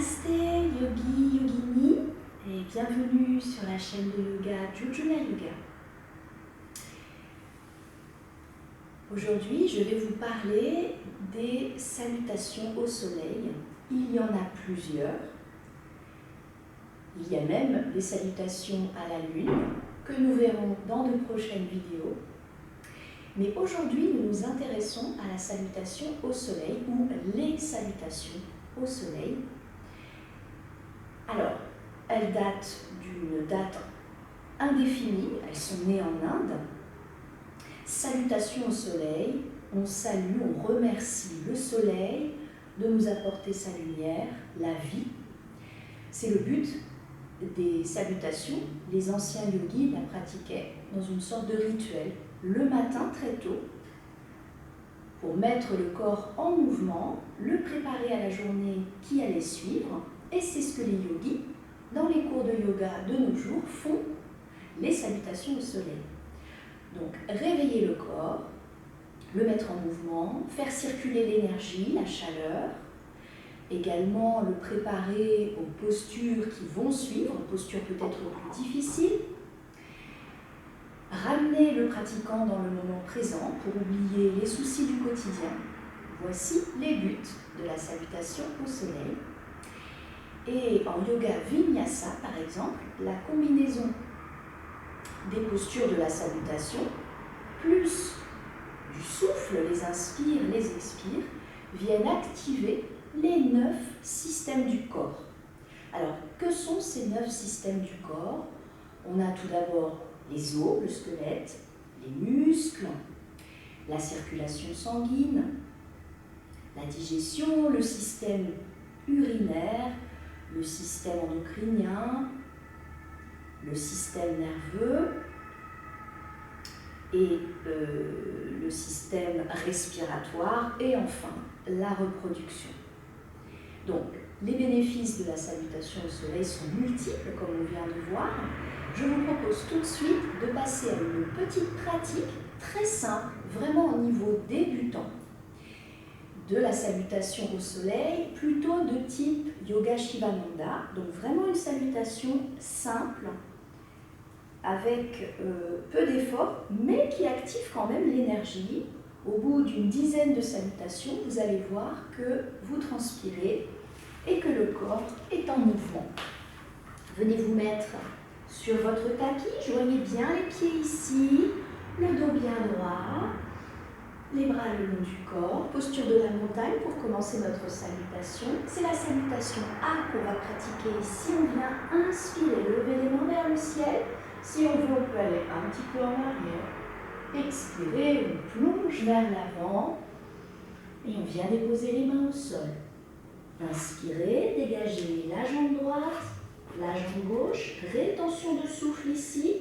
Namasté, yogi, yogini, et bienvenue sur la chaîne de yoga Jujuna Yoga. Aujourd'hui, je vais vous parler des salutations au soleil. Il y en a plusieurs. Il y a même des salutations à la lune que nous verrons dans de prochaines vidéos. Mais aujourd'hui, nous nous intéressons à la salutation au soleil ou les salutations au soleil. Alors, elles datent d'une date indéfinie, elles sont nées en Inde. Salutations au soleil, on salue, on remercie le soleil de nous apporter sa lumière, la vie. C'est le but des salutations. Les anciens yogis la pratiquaient dans une sorte de rituel, le matin très tôt, pour mettre le corps en mouvement, le préparer à la journée qui allait suivre. Et c'est ce que les yogis, dans les cours de yoga de nos jours, font, les salutations au soleil. Donc, réveiller le corps, le mettre en mouvement, faire circuler l'énergie, la chaleur, également le préparer aux postures qui vont suivre, postures peut-être plus difficiles, ramener le pratiquant dans le moment présent pour oublier les soucis du quotidien. Voici les buts de la salutation au soleil. Et en yoga vinyasa, par exemple, la combinaison des postures de la salutation, plus du souffle, les inspires, les expires, viennent activer les 9 systèmes du corps. Alors, que sont ces 9 systèmes du corps? On a tout d'abord les os, le squelette, les muscles, la circulation sanguine, la digestion, le système urinaire, le système endocrinien, le système nerveux et le système respiratoire et enfin la reproduction. Donc, les bénéfices de la salutation au soleil sont multiples, comme on vient de voir. Je vous propose tout de suite de passer à une petite pratique très simple, vraiment au niveau débutant, de la salutation au soleil, plutôt de type Yoga Shivananda, donc vraiment une salutation simple, avec peu d'efforts, mais qui active quand même l'énergie. Au bout d'une dizaine de salutations, vous allez voir que vous transpirez et que le corps est en mouvement. Venez vous mettre sur votre tapis, joignez bien les pieds ici, le dos bien droit, les bras le long du corps, posture de la montagne pour commencer notre salutation. C'est la salutation A qu'on va pratiquer ici. On vient inspirer, lever les mains vers le ciel. Si on veut, on peut aller un petit peu en arrière. Expirer, on plonge vers l'avant et on vient déposer les mains au sol. Inspirez, dégagez la jambe droite, la jambe gauche, rétention de souffle ici.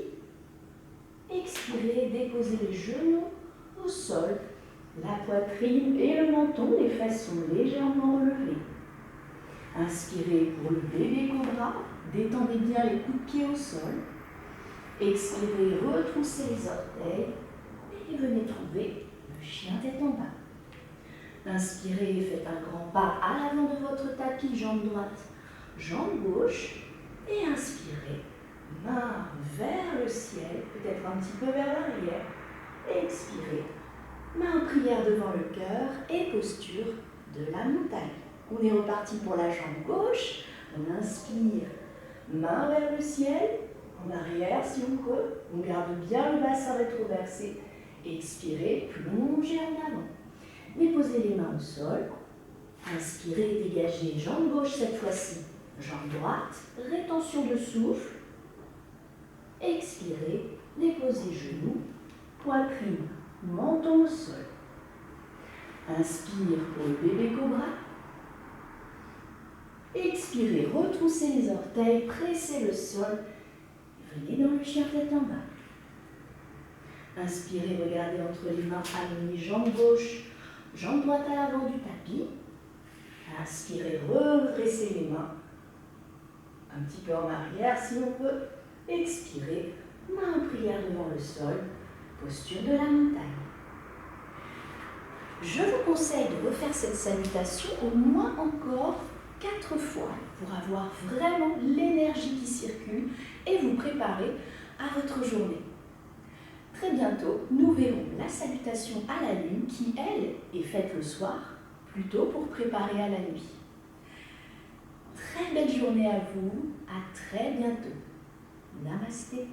Expirez, déposez les genoux au sol, la poitrine et le menton, les fesses sont légèrement relevées. Inspirez pour le bébé cobra, détendez bien les coups de pied au sol. Expirez, retroussez les orteils et venez trouver le chien tête en bas. Inspirez, faites un grand pas à l'avant de votre tapis, jambe droite, jambe gauche. Et inspirez, main vers le ciel, peut-être un petit peu vers l'arrière. Expirez, main en prière devant le cœur et posture de la montagne. On est reparti pour la jambe gauche. On inspire, main vers le ciel, en arrière si on peut. On garde bien le bassin rétroversé. Expirez, plongez en avant. Déposez les mains au sol. Inspirez, dégagez jambe gauche cette fois-ci. Jambe droite, rétention de souffle. Expirez, déposez genoux, poitrine, menton au sol. Inspire pour le bébé cobra. Expirez, retroussez les orteils, pressez le sol. Venez dans le chien tête en bas. Inspirez, regardez entre les mains, amenez jambe gauche, jambe droite à l'avant du tapis. Inspirez, redressez les mains. Un petit peu en arrière si on peut. Expirez, main en prière devant le sol, posture de la montagne. Je vous conseille de refaire cette salutation au moins encore 4 fois. pour avoir vraiment l'énergie qui circule et vous préparer à votre journée. Très bientôt, nous verrons la salutation à la lune qui, elle, est faite le soir, plutôt pour préparer à la nuit. Très belle journée à vous, à très bientôt. Namasté.